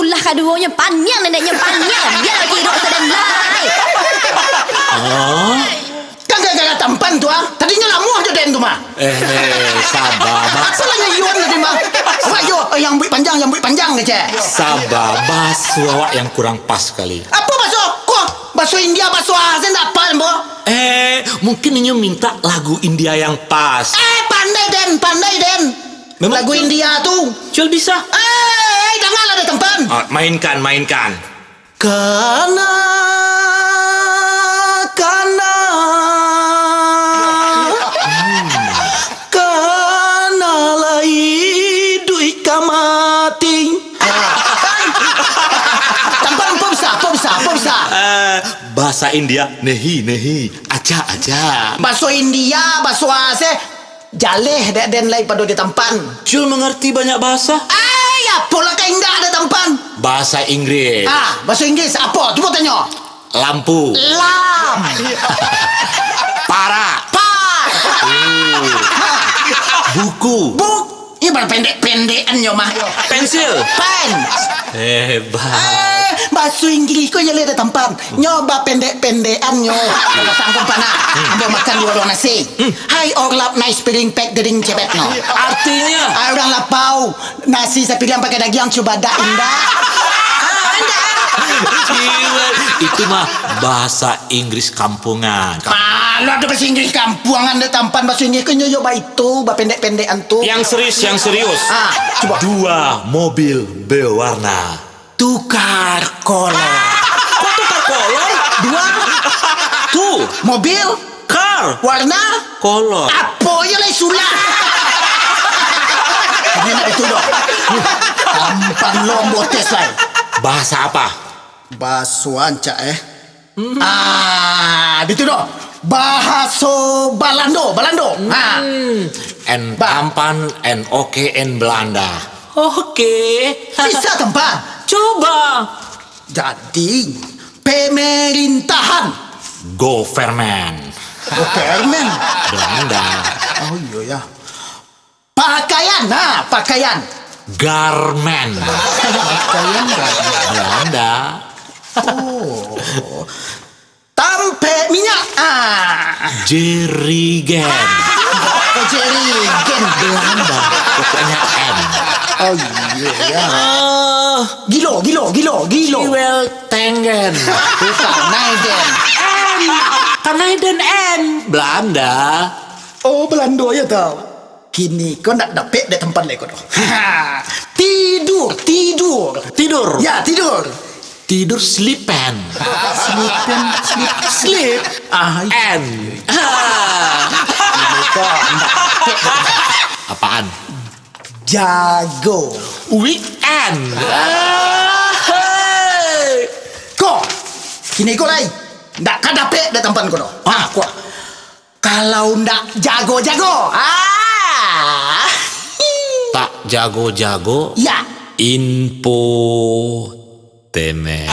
itulah kaduanya panjang neneknya panjang. Dia lagi hidup sedang lai. Oh, Kagak tampan tu ah. Tadinya lamuh je den tu mah. sabar, Masalahnya Yuan tadi mah. Awak yo yang buik panjang ke cek. sabar, basuh awak yang kurang pas kali. Apa basuh? Kok basuh India basuh Asen tak apa Bo? Mungkin Inyo minta lagu India yang pas. Pandai den. Memang Lagu Cul- India tu. Cul bisa. Janganlah ada tempat. Mainkan. Karena lai duit kamati. Tampan apa bisa? Bahasa India nehi, aja. Bahasa India, bahasa Asia, jaleh den lai pada di tampan. Cul mengerti banyak bahasa. Ya pola ka indah ada tampan. Bahasa Inggris. Bahasa Inggris apa? Cuba tanya. Lampu. Lam. Para. Buku. Buk. Ini pendek-pendekan yo mah. Pensil. Pen. Hebat. Bahasa Inggris kau yang ada tampan. Nyoba pendek-pendekan nyo. Kalau sanggup pana. Ambil makan di warung nasi. Hai orlap nice piring pack dering cepet no. Artinya Orang lapau nasi saya pilihan pakai daging coba dak indah. gila. Itu mah bahasa Inggris kampungan. Lu ada bahasa Inggris kampungan ada tampan bahasa Inggris kau nyoba itu bah pendek-pendekan tu. Yang serius. Coba. 2 mobil berwarna. Tukar kolor. Kok tukar kolor? 2 Tuh, mobil car, warna kolor. apa ya lai sulah. Ini nak itu dong. Tampan lombotes lai. Bahasa apa? Bahasa anca itu dong. Bahasa Balando. En tampan, en oke, en Belanda. Oke. Bisa tempat. Coba. Jadi pemerintahan. Government. Government. Belanda. Oh iya ya. Pakaian. Garment. Pakaian Belanda. Oh. Tampe minyak. Jerigen. Jerigen. Belanda. Pokoknya N. Oh iya ya. Gilo. Fuel Tengen. Bukan Naiden. Kanaiden N. Belanda. Oh Belanda ya tau. Kini kau nak dapet di tempat lagi kau. Tidur. Tidur. Ya tidur. Tidur sleepen. Sleep. N. Ini kau nak Apaan? jago. Weekend. Kau. Kini kau lagi. Nak kau dapet di tempat kau. Kau. Kalau nak jago. Tak jago-jago. Ya. Info temen.